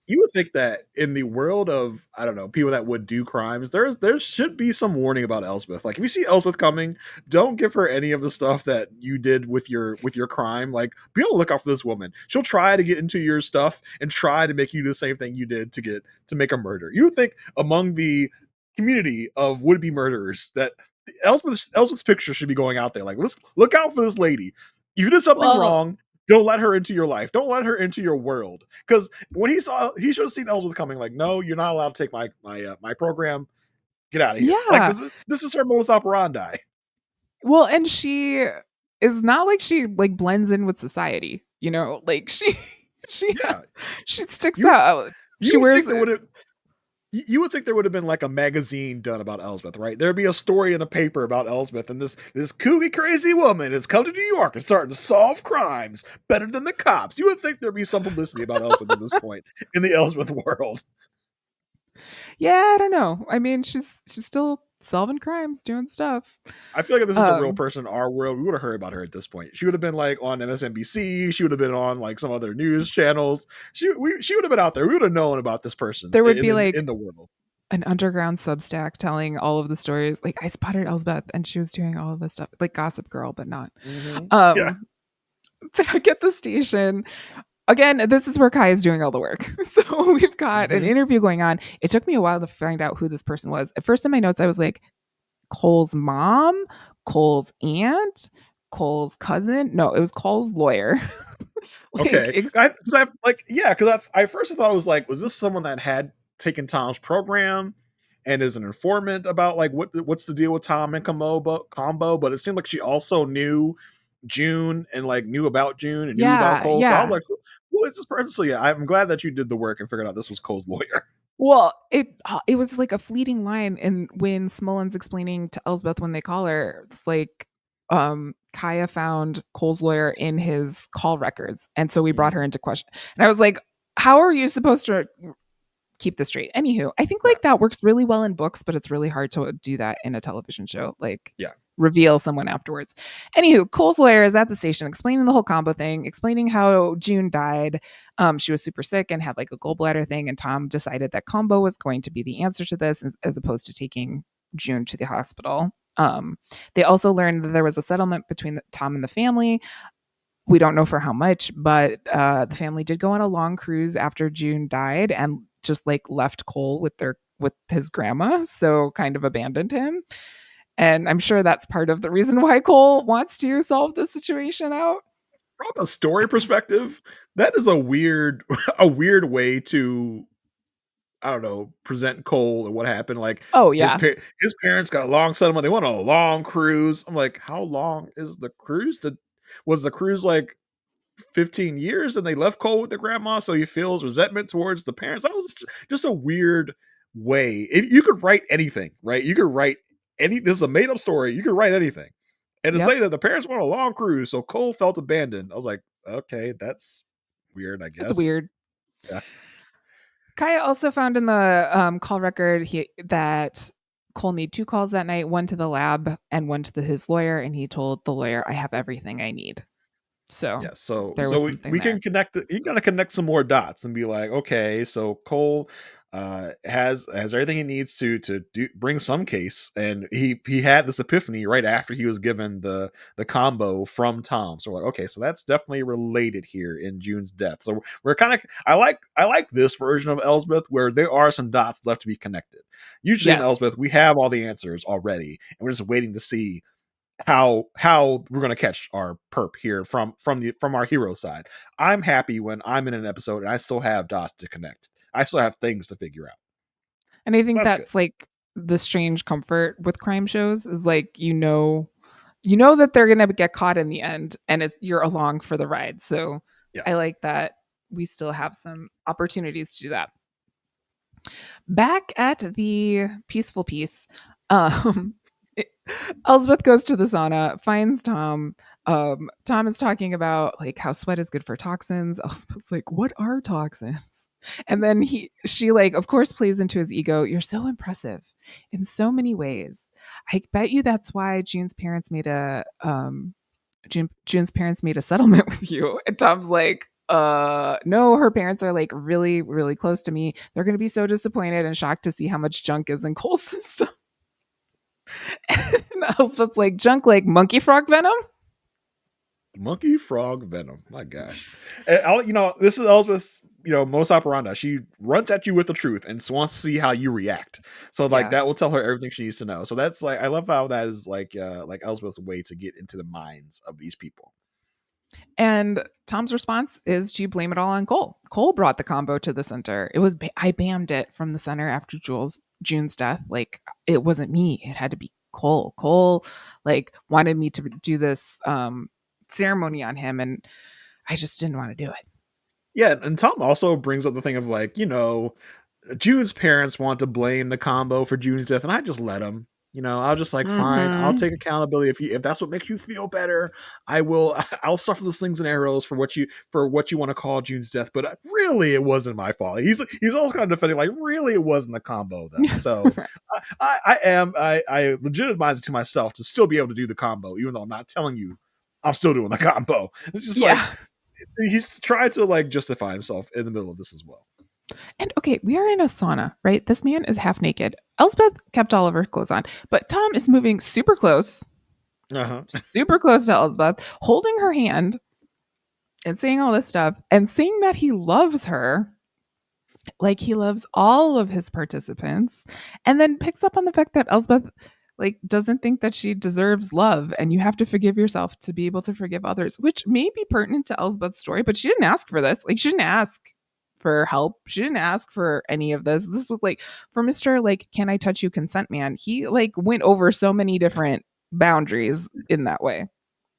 You would think that in the world of, I don't know, people that would do crimes, there should be some warning about Elsbeth. Like if you see Elsbeth coming, don't give her any of the stuff that you did with your crime. Like be on the lookout for this woman. She'll try to get into your stuff and try to make you do the same thing you did to make a murder. You would think among the community of would-be murderers that Elsbeth's picture should be going out there. Like, let's look out for this lady. You did something well, wrong. Don't let her into your life. Don't let her into your world. Because when he should have seen Ellsworth coming. Like, no, you're not allowed to take my program. Get out of here. Like yeah. this is her modus operandi. Well, and she is not like she like blends in with society, like she Yeah, she sticks you out. you She would wears think you would think there would have been like a magazine done about Elsbeth, right? There'd be a story in a paper about Elsbeth, and this kooky crazy woman has come to New York and starting to solve crimes better than the cops. You would think there'd be some publicity about Elsbeth at this point in the Elsbeth world. Yeah, I don't know. I mean, she's still solving crimes, doing stuff. I feel like if this is a real Um, person in our world, we would have heard about her at this point. She would have been like on MSNBC. She would have been on like some other news channels. She would have been out there. We would have known about this person there would in be the like in the world. an underground Substack telling all of the stories. Like I spotted Elsbeth and she was doing all of this stuff, like Gossip Girl, but not. Mm-hmm. Yeah. Um, back at the station, again, this is where Kai is doing all the work. So we've got an Mm-hmm. interview going on. It took me a while to find out who this person was. At first in my notes, I was like, Cole's mom, Cole's aunt, Cole's cousin. No, it was Cole's lawyer. like, Okay. Because I first thought it was like, was this someone that had taken Tom's program and is an informant about like what's the deal with Tom and combo? But it seemed like she also knew June and like knew about June and knew about yeah, Cole. So I was yeah. like, who is this person? So yeah, I'm glad that you did the work and figured out this was Cole's lawyer. Well, it was like a fleeting line, and when Smullen's explaining to Elsbeth when they call her, it's like Kaya found Cole's lawyer in his call records, and so we brought her Mhm. into question. And I was like, how are you supposed to keep this straight? Anywho, I think Yeah. like that works really well in books, but it's really hard to do that in a television show. Like Yeah. reveal someone afterwards. Anywho, Cole's lawyer is at the station explaining the whole combo thing, explaining how June died. She was super sick and had like a gallbladder thing, and Tom decided that combo was going to be the answer to this as opposed to taking June to the hospital. They also learned that there was a settlement between Tom and the family. We don't know for how much, but the family did go on a long cruise after June died and just like left Cole with his grandma, so kind of abandoned him. And I'm sure that's part of the reason why Cole wants to solve the situation out. From a story perspective, that is a weird a weird way to, I don't know, present Cole and what happened. Like Oh his yeah. his parents got a long settlement. They went on a long cruise. I'm like, how long is the cruise? Was the cruise like 15 years and they left Cole with their grandma, so he feels resentment towards the parents. That was just a weird way. You could write anything, right? You could write this is a made up story. You could write anything. And to say Yep. that the parents went on a long cruise, so Cole felt abandoned. I was like, okay, that's weird, I That's guess. weird. Yeah. Kaya also found in the call record that Cole made 2 calls that night, one to the lab and one to his lawyer, and he told the lawyer, "I have everything I need." So Yeah, so there was so something we can there. connect you gotta connect some more dots and be like, okay, so Cole has everything he needs to do bring some case, and he had this epiphany right after he was given the combo from Tom. So we're like, okay, so that's definitely related here in June's death. So we're kind of I like this version of Elsbeth where there are some dots left to be connected. Usually in Yes. Elsbeth, we have all the answers already, and we're just waiting to see how we're gonna catch our perp here from our hero side. I'm happy when I'm in an episode and I still have dots to connect. I still have things to figure out. And I think That's good. that's like the strange comfort with crime shows is like you know that they're going to get caught in the end and you're along for the ride. So Yeah. I like that we still have some opportunities to do that. Back at the peaceful piece, um, Elsbeth goes to the sauna, finds Tom. Tom is talking about like how sweat is good for toxins. Elspeth's like, "What are toxins?" And then she like, of course, plays into his ego. "You're so impressive in so many ways. I bet you that's why June's parents made a settlement with you." And Tom's like, no, her parents are like really, really close to me. They're gonna be so disappointed and shocked to see how much junk is in Cole's system." And Elspeth's like, "Junk like monkey frog venom?" Monkey frog venom. My gosh. And this is Elsbeth's, most operandi. She runs at you with the truth and wants to see how you react. So like Yeah. that will tell her everything she needs to know. So that's like I love how that is like Elsbeth's way to get into the minds of these people. And Tom's response is to blame it all on Cole. Cole brought the combo to the center. I bammed it from the center after June's death. Like it wasn't me. It had to be Cole. Cole like wanted me to do this ceremony on him, and I just didn't want to do it. Yeah, and Tom also brings up the thing of like, June's parents want to blame the combo for June's death, and I just let them. I'll just like, fine, I'll Mm-hmm. take accountability if that's what makes you feel better. I will. I'll suffer the slings and arrows for what you want to call June's death. But really, it wasn't my fault. He's also kind of defending like, really, it wasn't the combo though. So I legitimize it to myself to still be able to do the combo, even though I'm not telling you I'm still doing the combo. It's just like Yeah. he's trying to like justify himself in the middle of this as well. And okay, we are in a sauna, right? This man is half naked. Elspeth kept all of her clothes on, but Tom is moving Uh-huh. super close to Elspeth, holding her hand and saying all this stuff and saying that he loves her, like he loves all of his participants, and then picks up on the fact that Elspeth like doesn't think that she deserves love and you have to forgive yourself to be able to forgive others, which may be pertinent to Elspeth's story, but she didn't ask for this. Like she didn't ask for help. She didn't ask for any of this. This was like for Mr. like, "Can I touch you?" consent man. He like went over so many different boundaries in that way.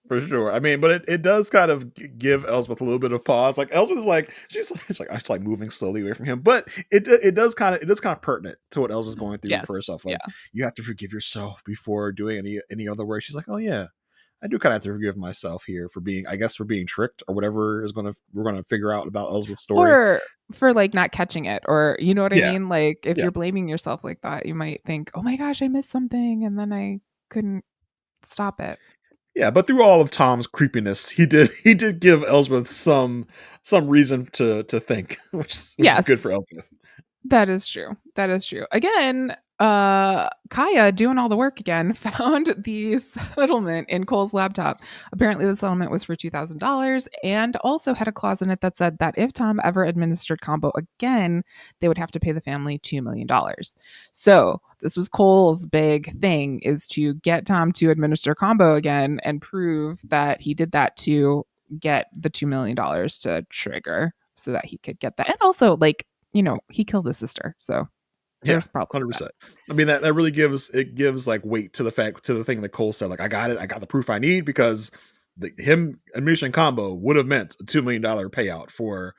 For sure. I mean, but it does kind of give Elsbeth a little bit of pause. Like Elsbeth is like she's like moving slowly away from him, but it does kind of pertinent to what Elsbeth's going through for Yes. herself. Yeah. Like you have to forgive yourself before doing any other work. She's like, oh yeah, I do kind of have to forgive myself here for being tricked or whatever we're gonna figure out about Elsbeth's story. Or for like not catching it, or you know what I Yeah, mean? Like if yeah, you're blaming yourself like that, you might think, "Oh my gosh, I missed something," and then I couldn't stop it. yeah. But through all of Tom's creepiness, he did give Elsbeth some reason to think, which is good Yes. for Elsbeth. That is true. That is true. Again, Kaya doing all the work again found the settlement in Cole's laptop. Apparently, the settlement was for $2,000 and also had a clause in it that said that if Tom ever administered combo again, they would have to pay the family $2 million. So this was Cole's big thing, is to get Tom to administer combo again and prove that he did that to get the $2 million to trigger so that he could get that. And also, like, he killed his sister. So Yeah, there's probably that. 100%. I mean, that really gives like weight to the thing that Cole said. Like, I got it. I got the proof I need because him and Mission Combo would have meant a $2 million payout for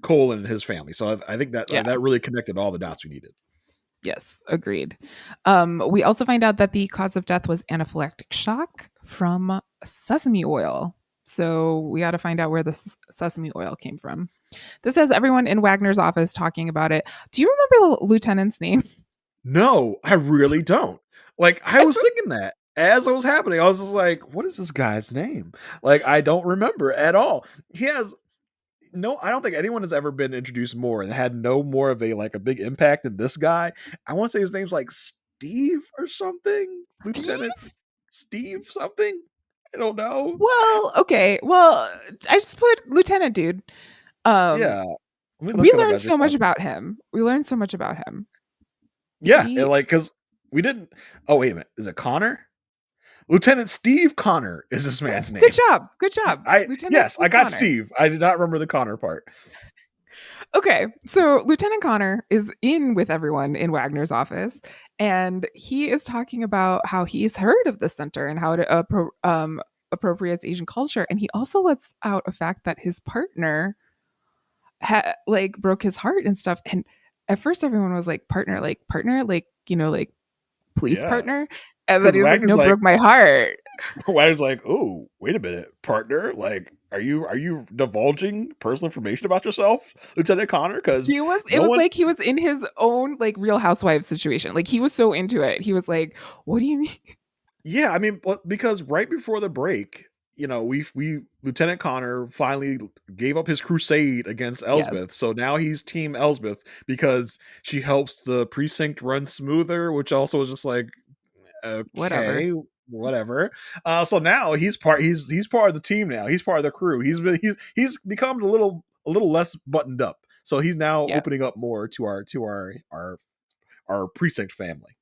Cole and his family. So I think that Yeah. that really connected all the dots we needed. Yes, agreed. We also find out that the cause of death was anaphylactic shock from sesame oil. So we got to find out where the sesame oil came from. This has everyone in Wagner's office talking about it. Do you remember the lieutenant's name? No, I really don't. Like, I was thinking that as it was happening. I was just like, what is this guy's name? Like, I don't remember at all. He has no, I don't think anyone has ever been introduced more and had no more of a big impact than this guy. I want to say his name's like Steve or something. Lieutenant Steve something. I don't know. Well, okay. Well, I just put lieutenant dude. Yeah. Let me We look it up learned as you're so much talking. about him. We learned so much about him. Yeah, and He like because we didn't. Oh wait a minute, is it Connor? Lieutenant Steve Connor is this man's Good name. job. Good job. I Lieutenant yes, I Steve got Connor. Steve. I did not remember the Connor part. Okay, so Lieutenant Connor is in with everyone in Wagner's office, and he is talking about how he's heard of the center and how it appropriates Asian culture, and he also lets out a fact that his partner like broke his heart and stuff. And at first, everyone was like, partner, like like police Yeah, partner," and then because he was like, Wagner's "No, like broke my heart." Wagner's like, oh wait a minute, partner. Like, are you divulging personal information about yourself, Lieutenant Connor? Because He was it no was one. like he was in his own like Real Housewives situation. Like he was so into it. He was like, "What do you mean?" Yeah, I mean, because right before the break, we Lieutenant Connor finally gave up his crusade against Yes. Elsbeth. So now he's team Elsbeth because she helps the precinct run smoother, which also is just like, Whatever. okay, whatever. So now he's part of the team now. He's part of the crew. He's become a little less buttoned up. So he's now Yeah. opening up more to our precinct family.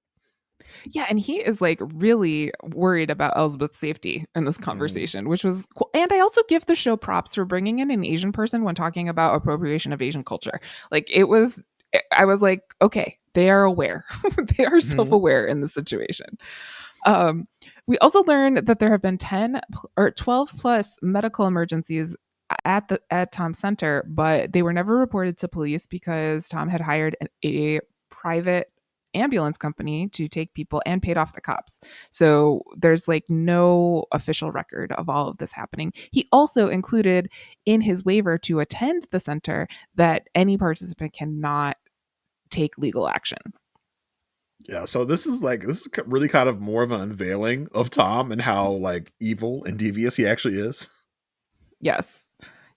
Yeah, and he is like really worried about Elsbeth's safety in this Mhm. conversation, which was cool. And I also give the show props for bringing in an Asian person when talking about appropriation of Asian culture. Like I was like, okay, they are aware. They are Mhm. self-aware in the situation. Um, we also learned that there have been 12 plus medical emergencies at Tom's center, but they were never reported to police because Tom had hired a private ambulance company to take people and paid off the cops. So there's like no official record of all of this happening. He also included in his waiver to attend the center that any participant cannot take legal action. Yeah, so this is really kind of more of an unveiling of Tom and how like evil and devious he actually is. Yes.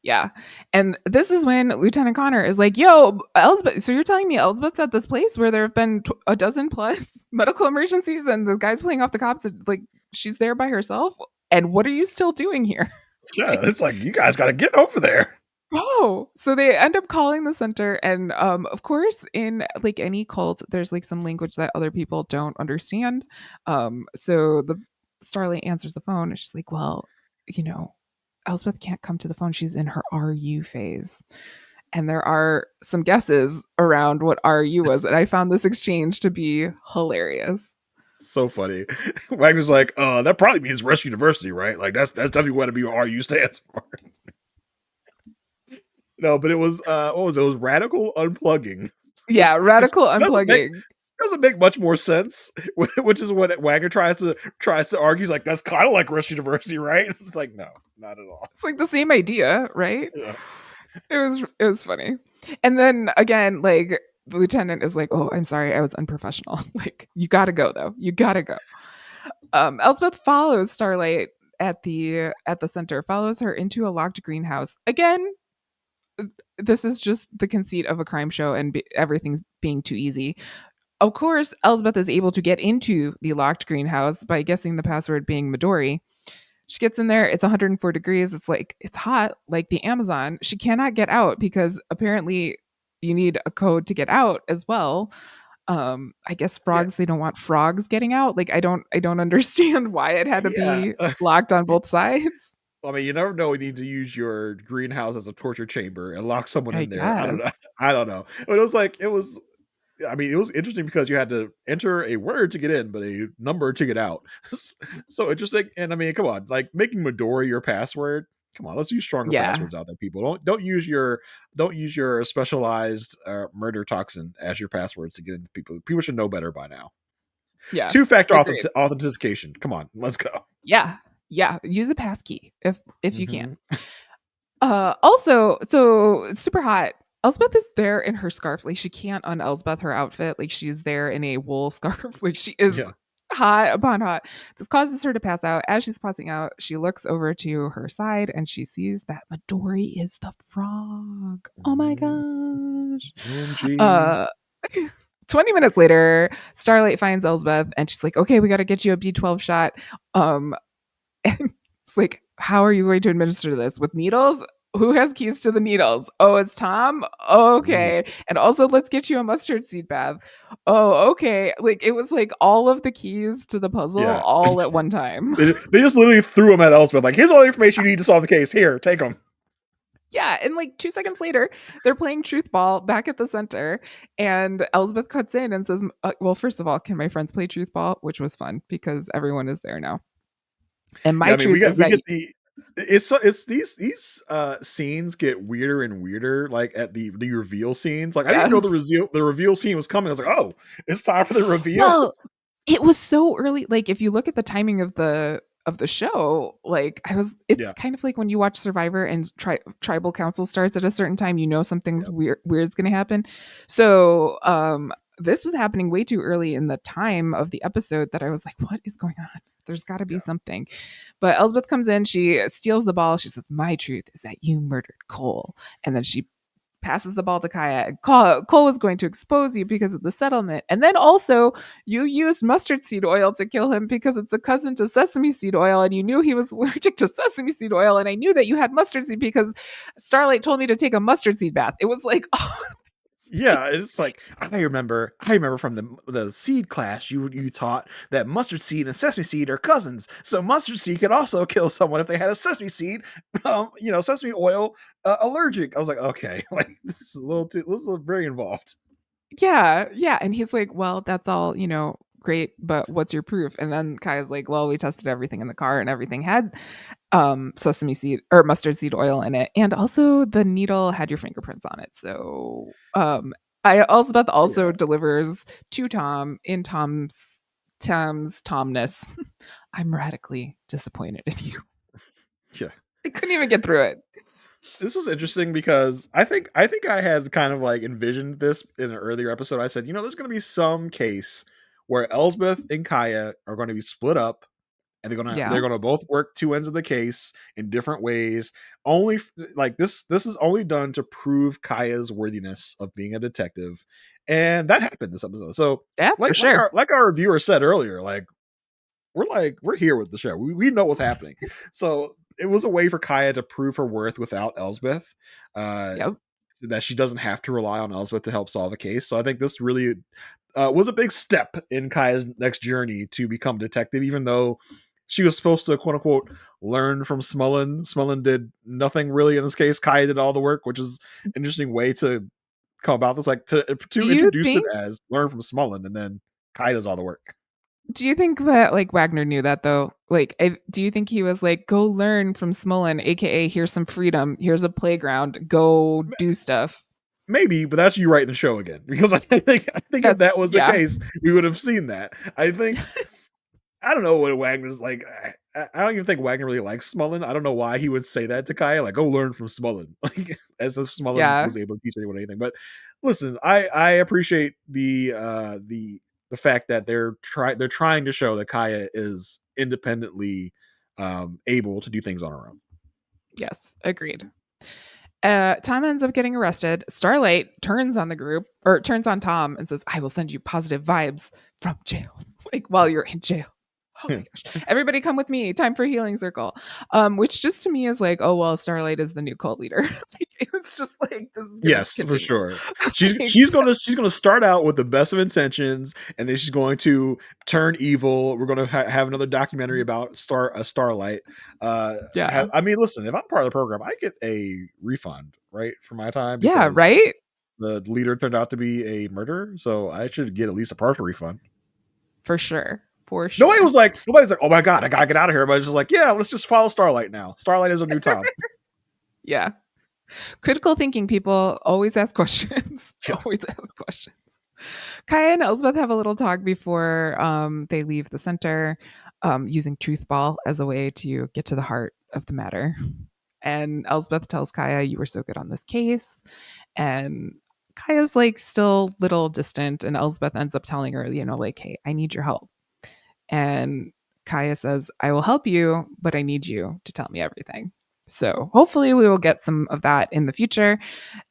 Yeah. And this is when Lieutenant Connor is like, yo, Elsbeth. So you're telling me Elsbeth's at this place where there have been a dozen plus medical emergencies and the guy's playing off the cops? And, like, she's there by herself. And what are you still doing here? Yeah, Like, it's like you guys got to get over there. oh, so they end up calling the center. And of course, in like any cult, there's like some language that other people don't understand. So the Starlight answers the phone and she's like, well, you know, Elspeth can't come to the phone. She's in her RU phase. And there are some guesses around what RU was. And I found this exchange to be hilarious. So funny. Wagner's like, that probably means Rush University, right? Like that's definitely what RU stands for. No, but it was what was it? It was radical unplugging, Yeah, which radical doesn't make unplugging. doesn't make much more sense. Which is what Wagner tries to argue. He's like, that's kind of like Rush University, right? It's like, no, not at all. It's like the same idea, right? Yeah. It was funny. And then again, like the lieutenant is like, "Oh, I'm sorry, I was unprofessional." Like, you got to go though. You got to go. Elspeth follows Starlight at the center, follows her into a locked greenhouse. Again, this is just the conceit of a crime show and everything's being too easy. Of course, Elsbeth is able to get into the locked greenhouse by guessing the password being Midori. She gets in there, it's 104 degrees. It's like, it's hot, like the Amazon. She cannot get out because apparently you need a code to get out as well. I guess Yeah. frogs, they don't want frogs getting out. Like I don't understand why it had to Yeah. be locked on both sides. I mean, you never know. You need to use your greenhouse as a torture chamber and lock someone I in there. I don't know. guess. I don't know. But it was like it was. I mean, it was interesting because you had to enter a word to get in, but a number to get out. So interesting. And I mean, come on, like making Midori your password. Come on, let's use stronger Yeah. passwords out there, people. Don't use your specialized murder toxin as your password to get into people. People should know better by now. Yeah. Two-factor Agreed. authentication. Come on, let's go. Yeah. Yeah. Use a passkey if you can. Mm-hmm. Also, so it's super hot. Elspeth is there in her scarf. Like she can't un-Elsbeth her outfit. Like she's there in a wool scarf. Like she is Yeah. hot upon hot. This causes her to pass out. As she's passing out, she looks over to her side and she sees that Midori is the frog. Oh my gosh. OMG. Uh 20 minutes later, Starlight finds Elsbeth and she's like, okay, we got to get you a B12 shot. Um, and it's like, how are you going to administer this? With needles? Who has keys to the needles? Oh, it's Tom? Ooh. Okay. And also, let's get you a mustard seed bath. Oh, okay. Like, it was like all of the keys to the puzzle Yeah. all at one time. They just literally threw him at Elspeth. Like, here's all the information you need to solve the case. Here, take them. Yeah, and like 2 seconds later, they're playing truth ball back at the center, and Elsbeth cuts in and says, "Well, first of all, can my friends play truth ball?" Which was fun because everyone is there now. And Yeah, my I mean, truth is we that get the it's these scenes get weirder and weirder, like at the reveal scenes. Like I didn't even yeah. know the reveal scene was coming. I was like, oh, it's time for the reveal. Well, it was so early. Like if you look at the timing of the show, like it's Yeah, kind of like when you watch Survivor and tribal council starts at a certain time, you know something's yeah, weird's going to happen. So, this was happening way too early in the time of the episode that I was like, what is going on? There's got to be yeah, something. But Elsbeth comes in, she steals the ball. She says, "My truth is that you murdered Cole." And then she passes the ball to Kaya. And Cole was going to expose you because of the settlement. And then also, you used mustard seed oil to kill him because it's a cousin to sesame seed oil. And you knew he was allergic to sesame seed oil. And I knew that you had mustard seed because Starlight told me to take a mustard seed bath. It was like, oh, yeah. It's like I remember from the seed class you taught that mustard seed and sesame seed are cousins. So mustard seed could also kill someone if they had a sesame seed, sesame oil allergic. I was like, okay, like this is very involved. yeah, yeah. And he's like, well, that's all, great, but what's your proof? And then Kaya's like, well, we tested everything in the car and everything had sesame seed or mustard seed oil in it. And also the needle had your fingerprints on it. So I Elizabeth also Yeah, delivers to Tom in Tom's Tomness. I'm radically disappointed in you. yeah. I couldn't even get through it. This was interesting because I think I had kind of like envisioned this in an earlier episode. I said, there's going to be some case where Elsbeth and Kaya are going to be split up, and Yeah. they're gonna both work two ends of the case in different ways. Only like this is only done to prove Kaya's worthiness of being a detective, and that happened this episode. So Yeah, for sure. like our reviewer said earlier, we're here with the show. We know what's happening. So it was a way for Kaya to prove her worth without Elsbeth. Uh, Yep. that she doesn't have to rely on Elsbeth to help solve a case. So I think this really was a big step in Kaya's next journey to become a detective, even though she was supposed to quote unquote learn from Smullen. Smullen did nothing really in this case. Kaya did all the work, which is an interesting way to come about this, like Do to you introduce it think as learn from Smullen, and then Kaya does all the work. Do you think that like Wagner knew that though? Like, do you think he was like, go learn from Smullen, aka here's some freedom, here's a playground, go do stuff? Maybe, but that's you writing the show again. Because I think if That's that was the yeah, case, we would have seen that. I don't know what Wagner's like. I don't even think Wagner really likes Smullen. I don't know why he would say that to Kaya, like, go learn from Smullen. Like as if Smullen yeah, was able to teach anyone anything. But listen, I appreciate the fact that they're trying to show that Kaya is independently able to do things on her own. yes, agreed. Tom ends up getting arrested. Starlight turns on the group or turns on Tom and says, "I will send you positive vibes from jail, like while you're in jail." Oh my gosh. Everybody come with me. Time for healing circle. Which just to me is like, oh well, Starlight is the new cult leader. Like it was just like this is gonna Yes, for continue. sure. Like, She's gonna start out with the best of intentions, and then she's going to turn evil. We're gonna have another documentary about Starlight. yeah. I mean, listen, if I'm part of the program, I get a refund, right, for my time Yeah, because right? the leader turned out to be a murderer, so I should get at least a partial refund. For sure. For Nobody sure. was like, nobody's like, oh my god, I gotta get out of here. But it's just like, yeah, let's just follow Starlight now. Starlight is a new Tom. Yeah. Critical thinking people always ask questions. Yeah. Always ask questions. Kaya and Elsbeth have a little talk before they leave the center, using truth ball as a way to get to the heart of the matter. And Elsbeth tells Kaya, "You were so good on this case." And Kaya's like still little distant, and Elsbeth ends up telling her, like, "Hey, I need your help." And Kaya says, "I will help you, but I need you to tell me everything." So hopefully we will get some of that in the future.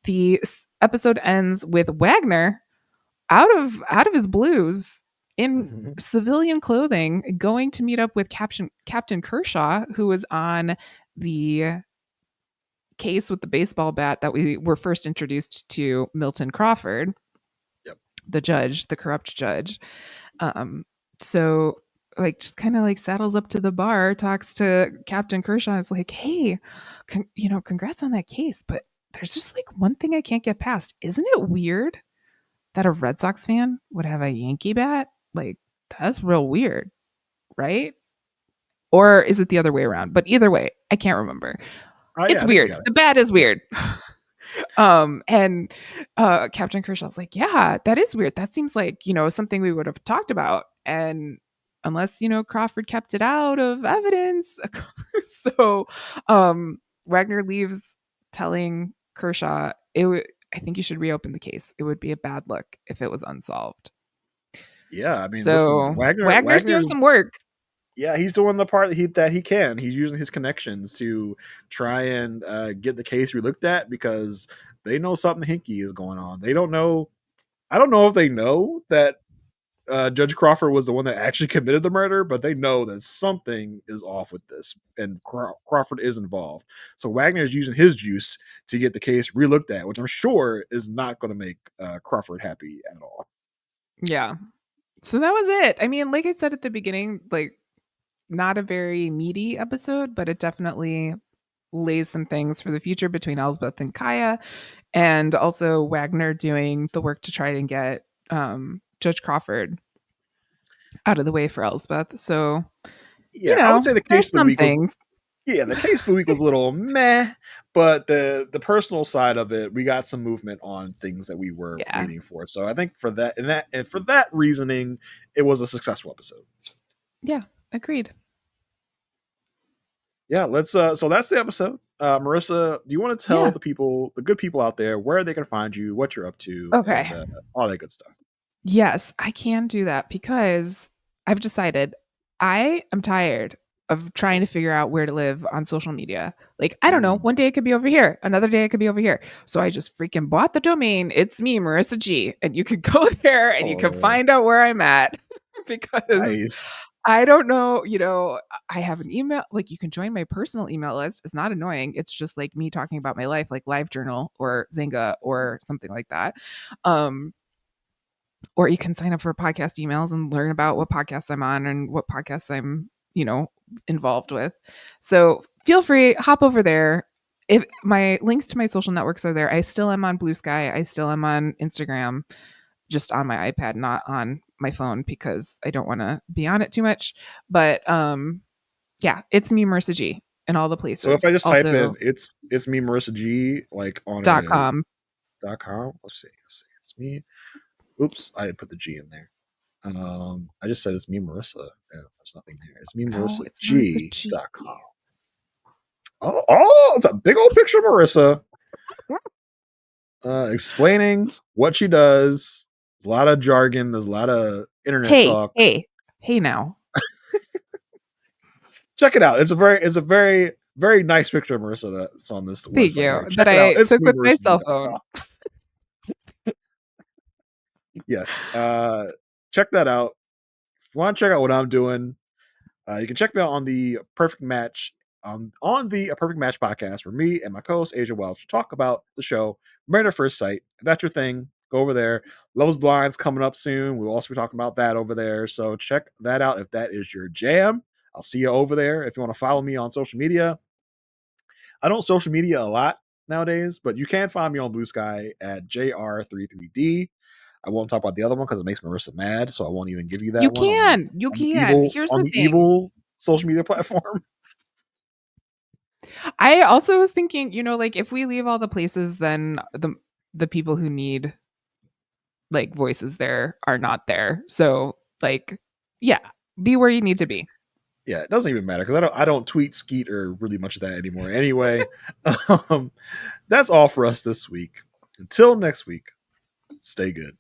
The episode ends with Wagner out of his blues in civilian clothing going to meet up with Captain Kershaw, who was on the case with the baseball bat that we were first introduced to Milton Crawford. Yep. The judge, the corrupt judge. So like just kind of like saddles up to the bar, talks to Captain Kershaw. Is like, "Hey, congrats on that case, but there's just like one thing I can't get past. Isn't it weird that a Red Sox fan would have a Yankee bat? Like, that's real weird, right? Or is it the other way around? But either way, I can't remember. It's weird. The bat is weird." And Captain Kershaw's like, "Yeah, that is weird. That seems like, something we would have talked about. And unless, Crawford kept it out of evidence." So Wagner leaves telling Kershaw, "I think you should reopen the case. It would be a bad look if it was unsolved." Yeah, I mean, So listen, Wagner's doing some work. Yeah, he's doing the part that he can. He's using his connections to try and get the case relooked at because they know something hinky is going on. They don't know. I don't know if they know that Judge Crawford was the one that actually committed the murder, but they know that something is off with this, and Crawford is involved. So Wagner is using his juice to get the case relooked at, which I'm sure is not going to make Crawford happy at all. Yeah. So that was it. I mean, like I said at the beginning, like, not a very meaty episode, but it definitely lays some things for the future between Elsbeth and Kaya, and also Wagner doing the work to try and get Judge Crawford out of the way for Elsbeth. So, Yeah, I would say the case there's of the some week was things. the case of the week was a little meh, but the personal side of it, we got some movement on things that we were waiting for. So I think for that and for that reasoning, it was a successful episode. Yeah, agreed. Yeah, let's so that's the episode. Marissa, do you want to tell the good people out there where they can find you, what you're up to, Okay. and all that good stuff? Yes, I can do that because I've decided I am tired of trying to figure out where to live on social media. Like, I don't know, one day it could be over here, another day it could be over here. So I just freaking bought the domain. It's me, Marissa G. And you could go there and you can find out where I'm at because nice. I don't know, I have an email, like you can join my personal email list. It's not annoying. It's just like me talking about my life, like LiveJournal or Zynga or something like that. Or you can sign up for podcast emails and learn about what podcasts I'm on and what podcasts I'm, involved with. So feel free, hop over there. If my links to my social networks are there, I still am on Blue Sky. I still am on Instagram, just on my iPad, not on my phone because I don't want to be on it too much. But yeah, it's me, Marissa G, in all the places. So if I just type in it's me, Marissa G, like on .com. Let's see. It's me. Oops, I didn't put the G in there. I just said it's me, Marissa. Yeah, there's nothing there. It's me, Marissa G.com. Oh, it's a big old picture of Marissa. Explaining what she does. There's a lot of jargon. There's a lot of internet talk. Hey now. Check it out. It's a very, very nice picture of Marissa that's on this Thank website. you. That I took with my cell phone. Yes. Check that out. If you want to check out what I'm doing, you can check me out on the Perfect Match on the Perfect Match podcast where me and my co-host Asia Welch talk about the show Married at First Sight. If that's your thing, go over there. Love is Blind's coming up soon. We'll also be talking about that over there. So check that out if that is your jam. I'll see you over there. If you want to follow me on social media, I don't social media a lot. nowadays, but you can find me on Blue Sky at JR33D. I won't talk about the other one because it makes Marissa mad, so I won't even give you You that one can. You on the can. evil Here's on the the thing. evil social media platform. I also was thinking, like if we leave all the places, then the people who need like voices there are not there. So like, yeah, be where you need to be. Yeah, it doesn't even matter because I don't tweet Skeet or really much of that anymore. Anyway, that's all for us this week. Until next week, stay good.